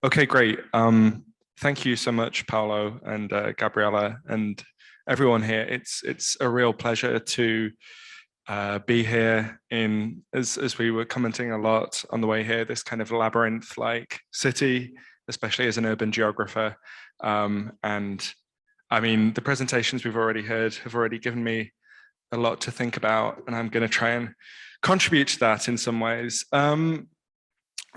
Okay, great. Thank you so much, Paolo and Gabriele and everyone here. It's a real pleasure to be here in, as we were commenting a lot on the way here, this kind of labyrinth-like city, especially as an urban geographer. And I mean, the presentations we've already heard have already given me a lot to think about, and I'm going to try and contribute to that in some ways.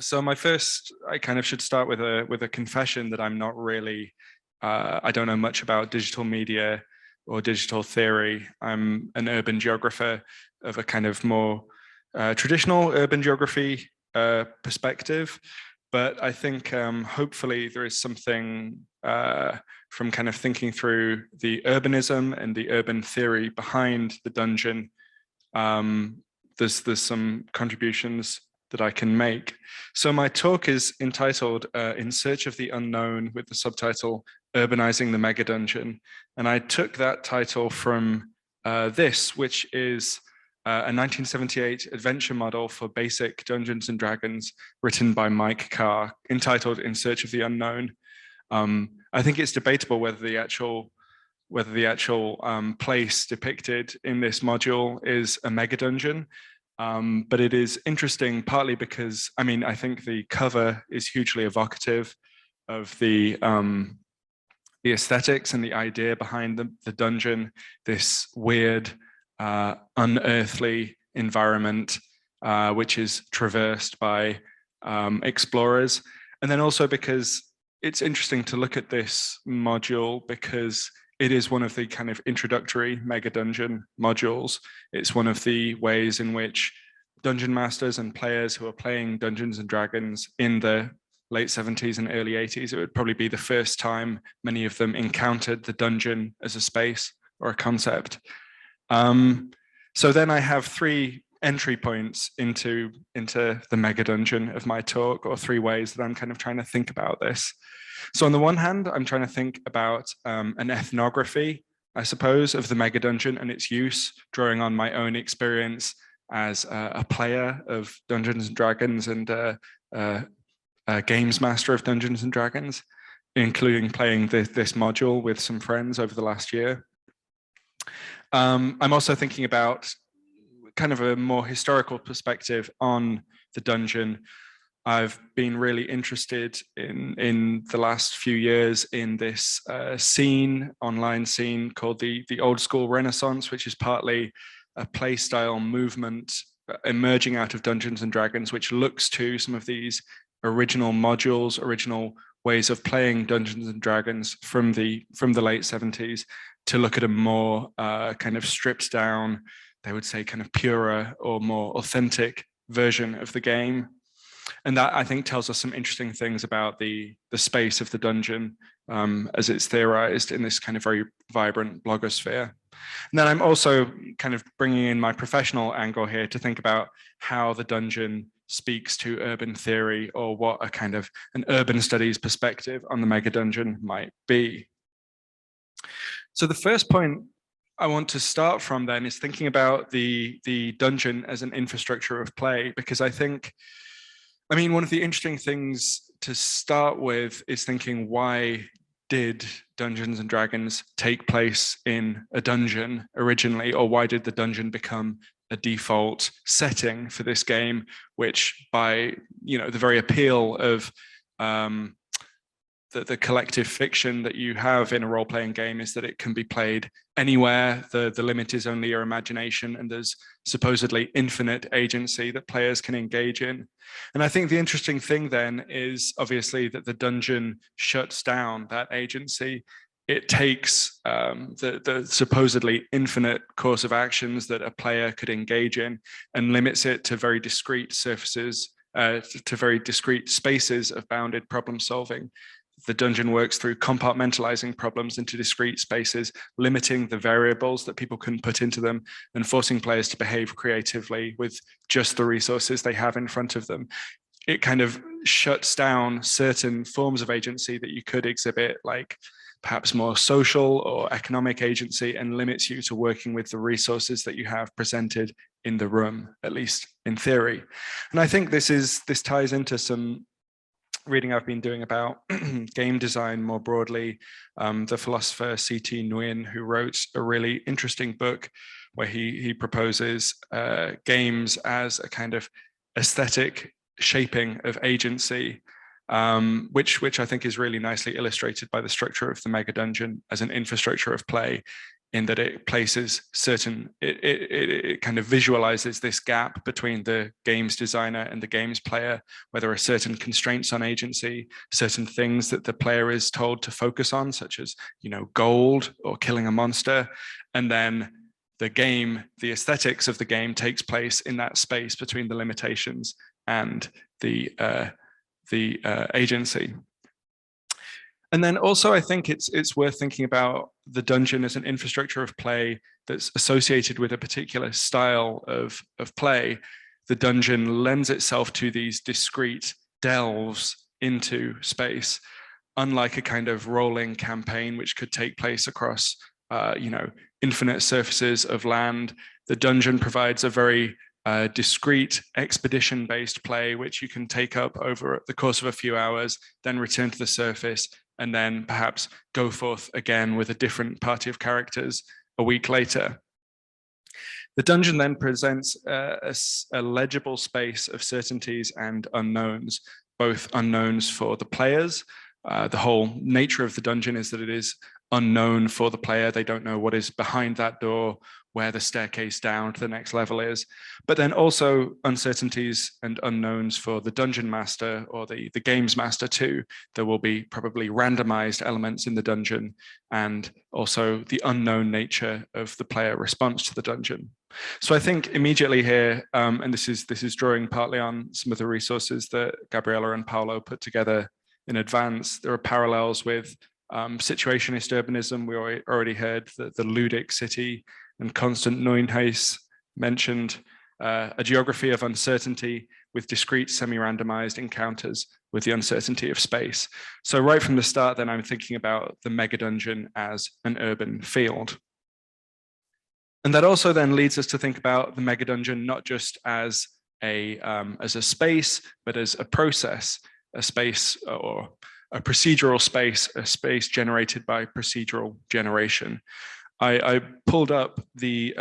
So I kind of should start with a confession that I'm not really, I don't know much about digital media or digital theory. I'm an urban geographer of a kind of more traditional urban geography perspective, but I think hopefully there is something from kind of thinking through the urbanism and the urban theory behind the dungeon. There's some contributions that I can make. So my talk is entitled In Search of the Unknown, with the subtitle Urbanising the Megadungeon. And I took that title from this, which is a 1978 adventure model for basic Dungeons and Dragons written by Mike Carr, entitled In Search of the Unknown. I think it's debatable whether the actual place depicted in this module is a megadungeon. But it is interesting partly because, I mean, I think the cover is hugely evocative of the aesthetics and the idea behind the dungeon, this weird, unearthly environment, which is traversed by explorers. And then also because it's interesting to look at this module because it is one of the kind of introductory Megadungeon modules. It's one of the ways in which dungeon masters and players who are playing Dungeons and Dragons in the late 70s and early 80s, it would probably be the first time many of them encountered the dungeon as a space or a concept. So then I have three entry points into the Megadungeon of my talk, or three ways that I'm kind of trying to think about this. So on the one hand, I'm trying to think about an ethnography, I suppose, of the Megadungeon and its use, drawing on my own experience as a player of Dungeons and Dragons and a games master of Dungeons and Dragons, including playing this module with some friends over the last year. I'm also thinking about kind of a more historical perspective on the dungeon. I've been really interested in the last few years in this online scene called the Old School Renaissance, which is partly a play style movement emerging out of Dungeons and Dragons, which looks to some of these original modules, original ways of playing Dungeons and Dragons from the late 70s to look at a more kind of stripped down, they would say kind of purer or more authentic version of the game. And that, I think, tells us some interesting things about the space of the dungeon as it's theorized in this kind of very vibrant blogosphere. And then I'm also kind of bringing in my professional angle here to think about how the dungeon speaks to urban theory, or what a kind of an urban studies perspective on the Megadungeon might be. So the first point I want to start from then is thinking about the dungeon as an infrastructure of play, because I think, I mean, one of the interesting things to start with is thinking, why did Dungeons and Dragons take place in a dungeon originally, or why did the dungeon become a default setting for this game, which by, you know, the very appeal of the collective fiction that you have in a role-playing game is that it can be played anywhere. The limit is only your imagination, and there's supposedly infinite agency that players can engage in. And I think the interesting thing then is obviously that the dungeon shuts down that agency. It takes the supposedly infinite course of actions that a player could engage in and limits it to very discrete surfaces, to very discrete spaces of bounded problem solving. The dungeon works through compartmentalizing problems into discrete spaces, limiting the variables that people can put into them, and forcing players to behave creatively with just the resources they have in front of them. It kind of shuts down certain forms of agency that you could exhibit, like perhaps more social or economic agency, and limits you to working with the resources that you have presented in the room, at least in theory. And I think this ties into some reading I've been doing about game design more broadly. The philosopher C.T. Nguyen, who wrote a really interesting book where he proposes games as a kind of aesthetic shaping of agency, which I think is really nicely illustrated by the structure of the Megadungeon as an infrastructure of play, in that it places certain, it kind of visualizes this gap between the games designer and the games player, where there are certain constraints on agency, certain things that the player is told to focus on, such as, you know, gold or killing a monster. And then the game, the aesthetics of the game takes place in that space between the limitations and the agency. And then also, I think it's worth thinking about the dungeon as an infrastructure of play that's associated with a particular style of play. The dungeon lends itself to these discrete delves into space, unlike a kind of rolling campaign which could take place across, you know, infinite surfaces of land. The dungeon provides a very discrete expedition-based play, which you can take up over the course of a few hours, then return to the surface, and then perhaps go forth again with a different party of characters a week later. The dungeon then presents a legible space of certainties and unknowns, both unknowns for the players. The whole nature of the dungeon is that it is unknown for the player. They don't know what is behind that door, where the staircase down to the next level is, but then also uncertainties and unknowns for the dungeon master or the games master too. There will be probably randomized elements in the dungeon, and also the unknown nature of the player response to the dungeon. So I think immediately here, and this is drawing partly on some of the resources that Gabriele and Paolo put together in advance, there are parallels with situationist urbanism. We already heard that the ludic city, and Constant Neuenhuis mentioned a geography of uncertainty with discrete semi-randomized encounters with the uncertainty of space. So right from the start, then I'm thinking about the Megadungeon as an urban field. And that also then leads us to think about the Megadungeon not just as a space, but as a process, a space or a procedural space, a space generated by procedural generation. I pulled up the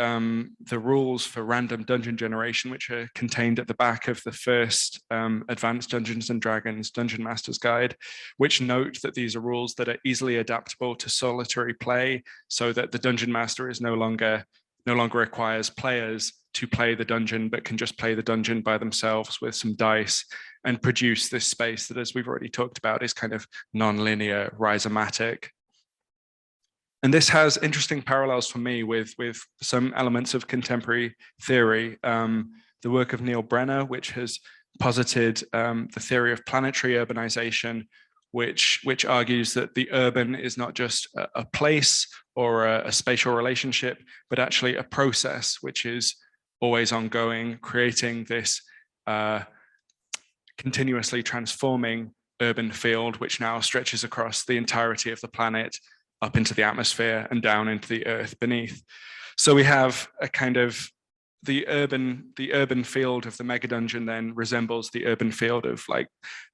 rules for random dungeon generation, which are contained at the back of the first Advanced Dungeons and Dragons Dungeon Master's Guide, which note that these are rules that are easily adaptable to solitary play, so that the Dungeon Master is no longer requires players to play the dungeon, but can just play the dungeon by themselves with some dice and produce this space that, as we've already talked about, is kind of non-linear, rhizomatic. And this has interesting parallels for me with some elements of contemporary theory. The work of Neil Brenner, which has posited the theory of planetary urbanization, which argues that the urban is not just a place or a spatial relationship, but actually a process which is always ongoing, creating this continuously transforming urban field, which now stretches across the entirety of the planet, up into the atmosphere and down into the earth beneath. So we have a kind of the urban field of the Megadungeon then resembles the urban field of like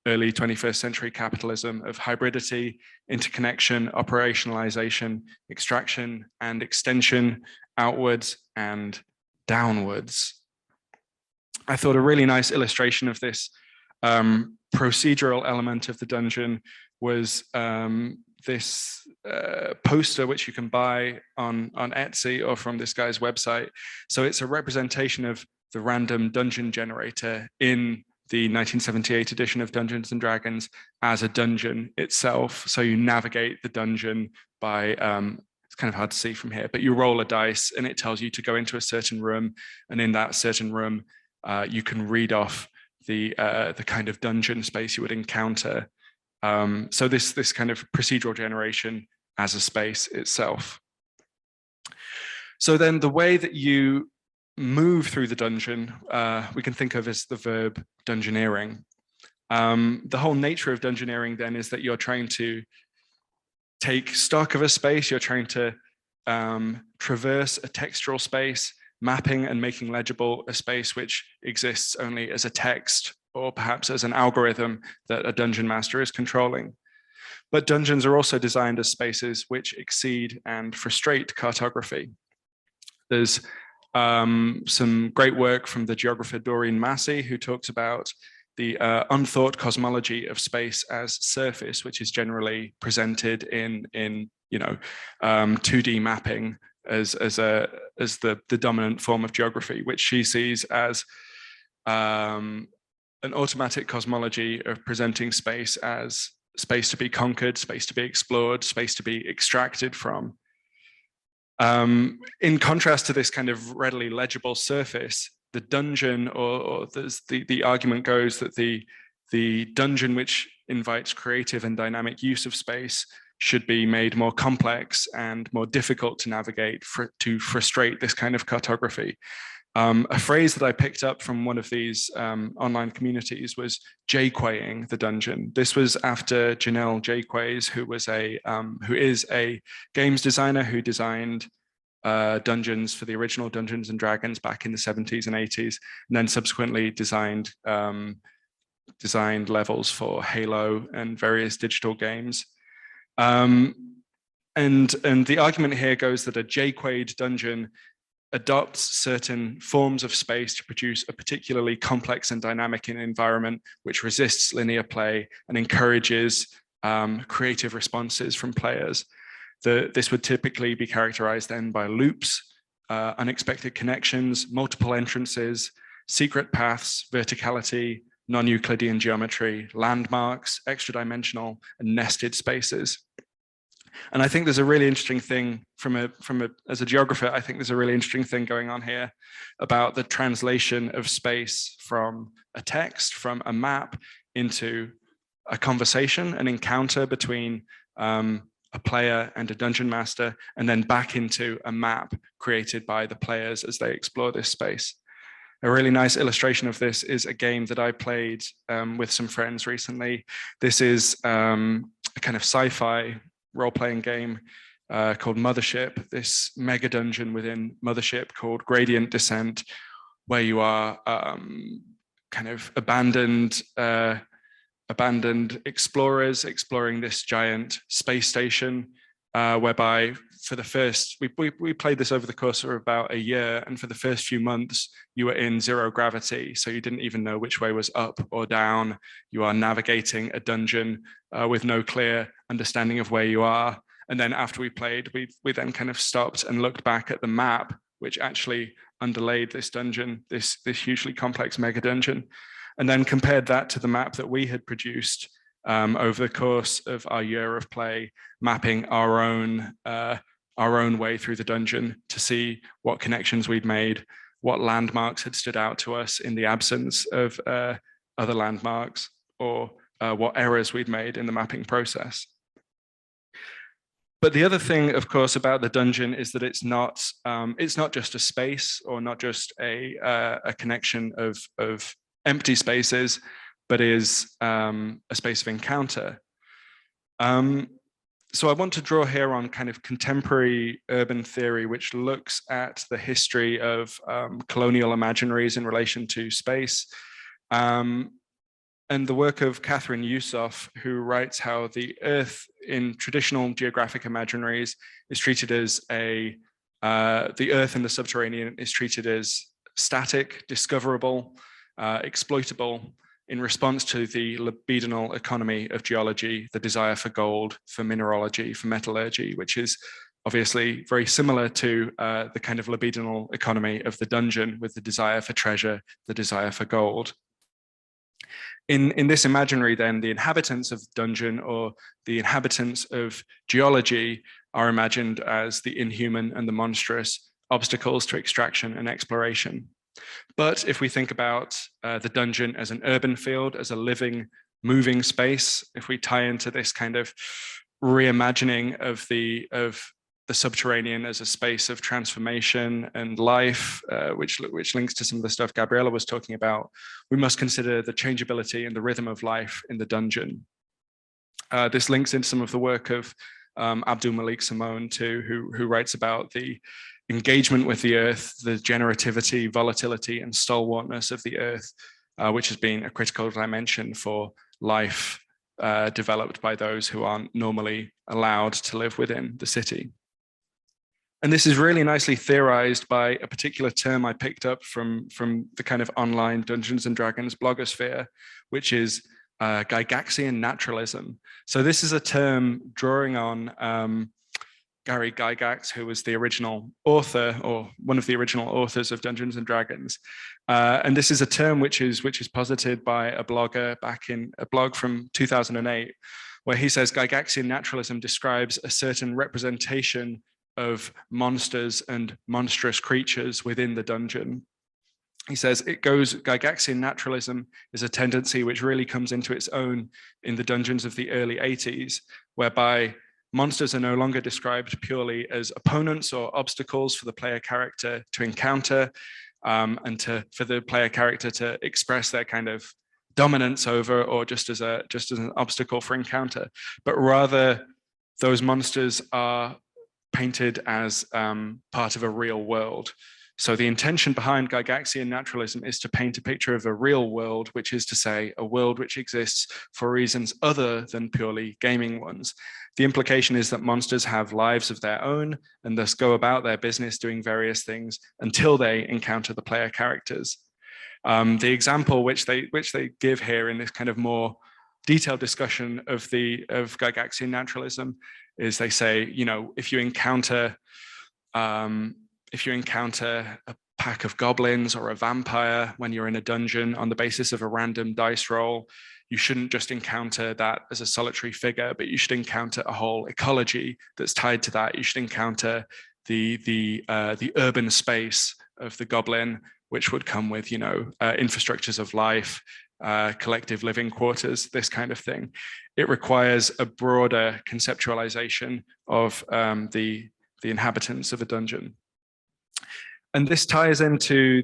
early 21st century capitalism, of hybridity, interconnection, operationalization, extraction and extension, outwards and downwards. I thought a really nice illustration of this procedural element of the dungeon was this poster, which you can buy on Etsy or from this guy's website. So it's a representation of the random dungeon generator in the 1978 edition of Dungeons and Dragons as a dungeon itself. So you navigate the dungeon by, it's kind of hard to see from here, but you roll a dice and it tells you to go into a certain room. And in that certain room, you can read off the kind of dungeon space you would encounter. So this kind of procedural generation as a space itself. So then the way that you move through the dungeon, we can think of as the verb dungeoneering. The whole nature of dungeoneering then is that you're trying to take stock of a space, you're trying to traverse a textural space, mapping and making legible a space which exists only as a text or perhaps as an algorithm that a dungeon master is controlling. But dungeons are also designed as spaces which exceed and frustrate cartography. There's some great work from the geographer Doreen Massey, who talks about the unthought cosmology of space as surface, which is generally presented in 2D mapping as the dominant form of geography, which she sees as an automatic cosmology of presenting space as space to be conquered, space to be explored, space to be extracted from. In contrast to this kind of readily legible surface, the dungeon, or the argument goes that the dungeon which invites creative and dynamic use of space should be made more complex and more difficult to navigate to frustrate this kind of cartography. A phrase that I picked up from one of these online communities was jquaying the dungeon. This was after Janelle Jquays, who is a games designer who designed dungeons for the original Dungeons and Dragons back in the 70s and 80s, and then subsequently designed levels for Halo and various digital games. And the argument here goes that a jquayed dungeon adopts certain forms of space to produce a particularly complex and dynamic environment which resists linear play and encourages creative responses from players. This would typically be characterized then by loops, unexpected connections, multiple entrances, secret paths, verticality, non-Euclidean geometry, landmarks, extra-dimensional, and nested spaces. And I think there's a really interesting thing as a geographer, I think there's a really interesting thing going on here about the translation of space from a text, from a map, into a conversation, an encounter between a player and a dungeon master, and then back into a map created by the players as they explore this space. A really nice illustration of this is a game that I played with some friends recently. This is a kind of sci-fi role-playing game called Mothership, this mega dungeon within Mothership called Gradient Descent, where you are kind of abandoned explorers exploring this giant space station, whereby for the first, we played this over the course of about a year, and for the first few months, you were in zero gravity, so you didn't even know which way was up or down. You are navigating a dungeon with no clear understanding of where you are. And then after we played, we then kind of stopped and looked back at the map, which actually underlaid this dungeon, this hugely complex mega dungeon, and then compared that to the map that we had produced over the course of our year of play, mapping our own way through the dungeon to see what connections we'd made, what landmarks had stood out to us in the absence of other landmarks, or what errors we'd made in the mapping process. But the other thing, of course, about the dungeon is that it's not just a space, or not just a connection of empty spaces, but is a space of encounter. So I want to draw here on kind of contemporary urban theory, which looks at the history of colonial imaginaries in relation to space. And the work of Catherine Yusof, who writes how the Earth in traditional geographic imaginaries is treated as the Earth in the subterranean is treated as static, discoverable, exploitable, in response to the libidinal economy of geology, the desire for gold, for mineralogy, for metallurgy, which is obviously very similar to the kind of libidinal economy of the dungeon, with the desire for treasure, the desire for gold. In this imaginary, then, the inhabitants of the dungeon, or the inhabitants of geology, are imagined as the inhuman and the monstrous obstacles to extraction and exploration. But if we think about the dungeon as an urban field, as a living, moving space, if we tie into this kind of reimagining of the subterranean as a space of transformation and life, which links to some of the stuff Gabriele was talking about, we must consider the changeability and the rhythm of life in the dungeon. This links into some of the work of Abdul Malik Simone too, who writes about the engagement with the earth, the generativity, volatility, and stalwartness of the earth, which has been a critical dimension for life developed by those who aren't normally allowed to live within the city. And this is really nicely theorized by a particular term I picked up from the kind of online Dungeons and Dragons blogosphere, which is Gygaxian naturalism. So this is a term drawing on Gary Gygax, who was the original author, or one of the original authors of Dungeons and Dragons. And this is a term which is posited by a blogger back in a blog from 2008, where he says Gygaxian naturalism describes a certain representation of monsters and monstrous creatures within the dungeon. He says Gygaxian naturalism is a tendency which really comes into its own in the dungeons of the early 80s, whereby monsters are no longer described purely as opponents or obstacles for the player character to encounter, and for the player character to express their kind of dominance over, or just as an obstacle for encounter, but rather those monsters are painted as part of a real world. So the intention behind Gygaxian naturalism is to paint a picture of a real world, which is to say a world which exists for reasons other than purely gaming ones. The implication is that monsters have lives of their own and thus go about their business doing various things until they encounter the player characters. The example which they give here in this kind of more detailed discussion of Gygaxian naturalism is they say, you know, if you encounter a pack of goblins or a vampire when you're in a dungeon on the basis of a random dice roll, you shouldn't just encounter that as a solitary figure, but you should encounter a whole ecology that's tied to that. You should encounter the urban space of the goblin, which would come with, you know, infrastructures of life, collective living quarters, this kind of thing. It requires a broader conceptualization of the inhabitants of a dungeon. And this ties into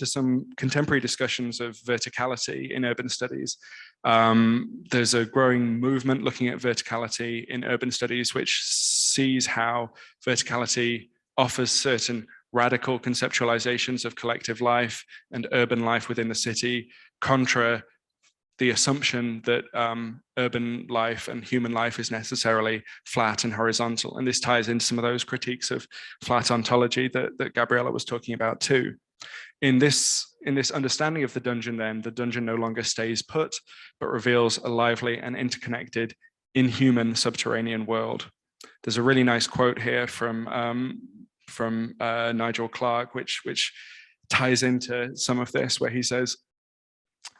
some contemporary discussions of verticality in urban studies. There's a growing movement looking at verticality in urban studies, which sees how verticality offers certain radical conceptualizations of collective life and urban life within the city, contra the assumption that urban life and human life is necessarily flat and horizontal. And this ties into some of those critiques of flat ontology that Gabriele was talking about too. In this understanding of the dungeon, then, the dungeon no longer stays put, but reveals a lively and interconnected inhuman subterranean world. There's a really nice quote here from Nigel Clark, which ties into some of this, where he says,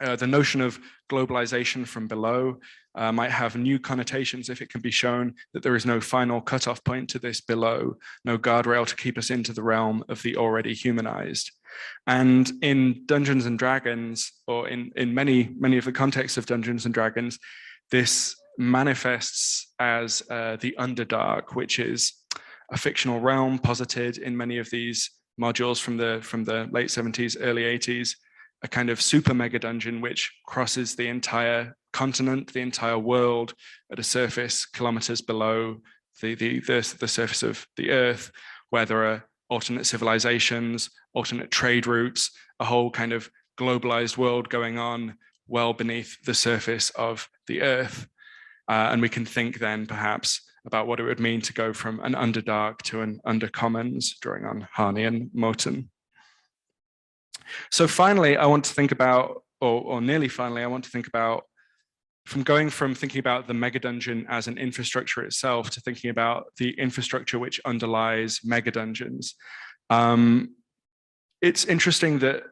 the notion of globalization from below might have new connotations if it can be shown that there is no final cutoff point to this below, no guardrail to keep us into the realm of the already humanized. And in Dungeons and Dragons, or in many of the contexts of Dungeons and Dragons, this manifests as the Underdark, which is a fictional realm posited in many of these modules from the late 70s, early 80s, a kind of super mega dungeon which crosses the entire continent, the entire world at a surface kilometers below the surface of the earth, where there are alternate civilizations, alternate trade routes, a whole kind of globalized world going on well beneath the surface of the earth. And we can think then perhaps about what it would mean to go from an Underdark to an Undercommons, drawing on Harney and Moten. So finally, I want to think about, or nearly finally, I want to think about going from thinking about the megadungeon as an infrastructure itself to thinking about the infrastructure which underlies megadungeons. It's interesting that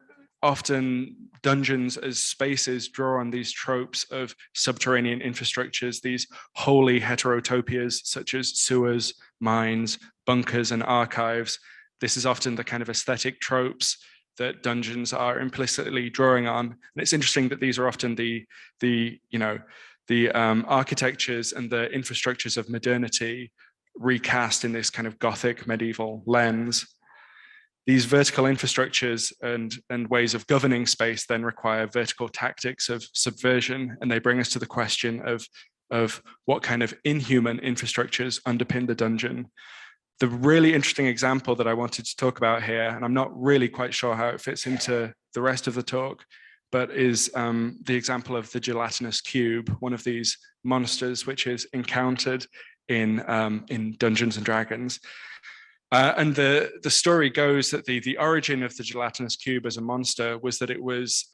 often dungeons as spaces draw on these tropes of subterranean infrastructures, these holy heterotopias such as sewers, mines, bunkers, and archives. This is often the kind of aesthetic tropes that dungeons are implicitly drawing on. And it's interesting that these are often the architectures and the infrastructures of modernity recast in this kind of Gothic medieval lens. These vertical infrastructures and ways of governing space then require vertical tactics of subversion, and they bring us to the question of what kind of inhuman infrastructures underpin the dungeon. The really interesting example that I wanted to talk about here, and I'm not really quite sure how it fits into the rest of the talk, but is the example of the gelatinous cube, one of these monsters which is encountered in Dungeons and Dragons. And the story goes that the origin of the gelatinous cube as a monster was that it was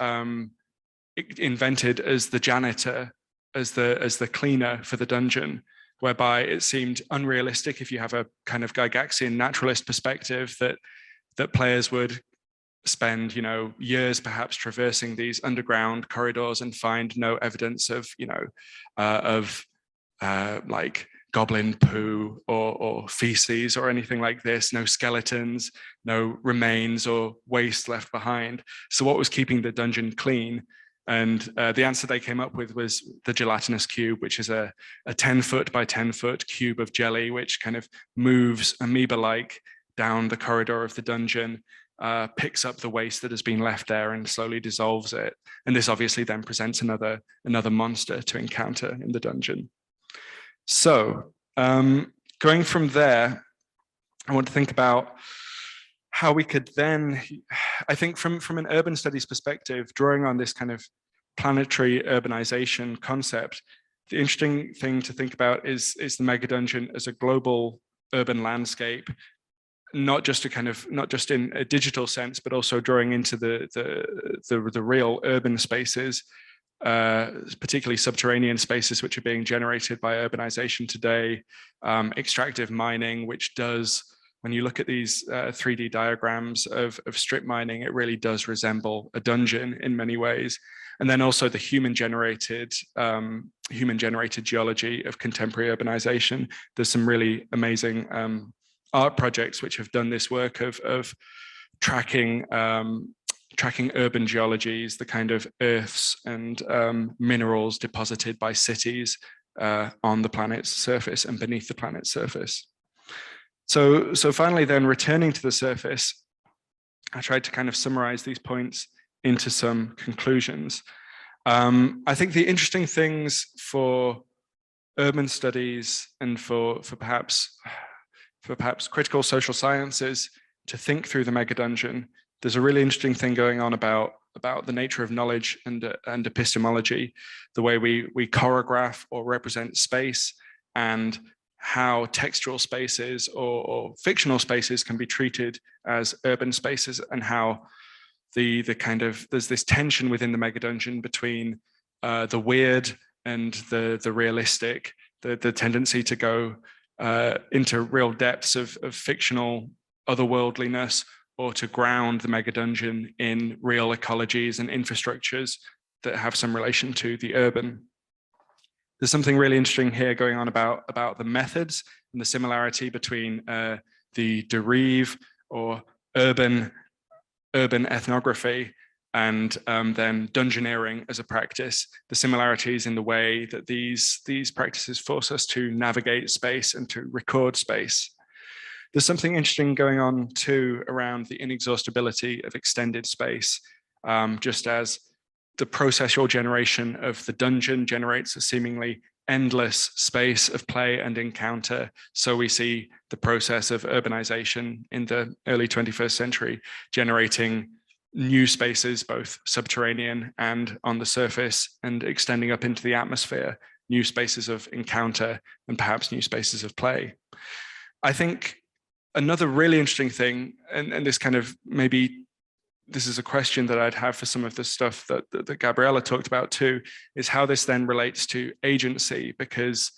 invented as the janitor, as the cleaner for the dungeon, whereby it seemed unrealistic, if you have a kind of Gygaxian naturalist perspective, that players would spend, you know, years perhaps traversing these underground corridors and find no evidence of, you know, like goblin poo or feces or anything like this, no skeletons, no remains or waste left behind. So what was keeping the dungeon clean? And the answer they came up with was the gelatinous cube, which is a 10-foot by 10-foot cube of jelly, which kind of moves amoeba-like down the corridor of the dungeon, picks up the waste that has been left there and slowly dissolves it. And this obviously then presents another monster to encounter in the dungeon. So going from there, I want to think about how we could then, I think from an urban studies perspective, drawing on this kind of planetary urbanization concept, the interesting thing to think about is the megadungeon as a global urban landscape, not just in a digital sense, but also drawing into the real urban spaces, particularly subterranean spaces which are being generated by urbanization today, extractive mining, which does, when you look at these 3D diagrams of strip mining, it really does resemble a dungeon in many ways. And then also the human-generated geology of contemporary urbanization. There's some really amazing art projects which have done this work of tracking urban geologies, the kind of earths and minerals deposited by cities on the planet's surface and beneath the planet's surface. So finally then, returning to the surface, I tried to kind of summarize these points into some conclusions. I think the interesting things for urban studies and for perhaps critical social sciences to think through the megadungeon, there's a really interesting thing going on about the nature of knowledge and epistemology, the way we choreograph or represent space, and how textual spaces or fictional spaces can be treated as urban spaces, and how there's this tension within the megadungeon between the weird and the realistic, the tendency to go into real depths of fictional otherworldliness, or to ground the megadungeon in real ecologies and infrastructures that have some relation to the urban. There's something really interesting here going on about the methods and the similarity between the derive or urban ethnography and then dungeoneering as a practice, the similarities in the way that these practices force us to navigate space and to record space. There's something interesting going on too around the inexhaustibility of extended space, just as the processual generation of the dungeon generates a seemingly endless space of play and encounter. So we see the process of urbanization in the early 21st century generating new spaces, both subterranean and on the surface, and extending up into the atmosphere, new spaces of encounter and perhaps new spaces of play. I think another really interesting thing, and this kind of maybe this is a question that I'd have for some of the stuff that Gabriele talked about too, is how this then relates to agency. Because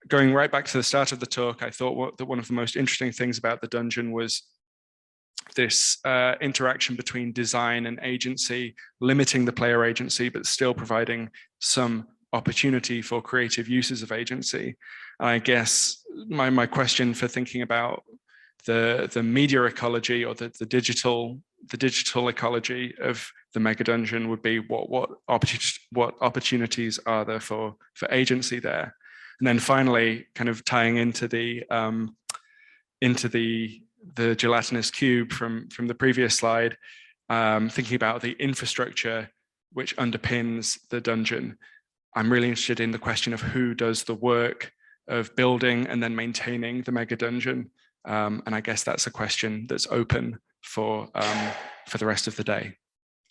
going right back to the start of the talk, I thought that one of the most interesting things about the dungeon was this interaction between design and agency, limiting the player agency, but still providing some opportunity for creative uses of agency. I guess my question for thinking about the media ecology or the digital ecology of the megadungeon would be what opportunities are there for agency there. And then finally, kind of tying into the gelatinous cube from the previous slide, thinking about the infrastructure which underpins the dungeon. I'm really interested in the question of who does the work of building and then maintaining the megadungeon. And I guess that's a question that's open for the rest of the day.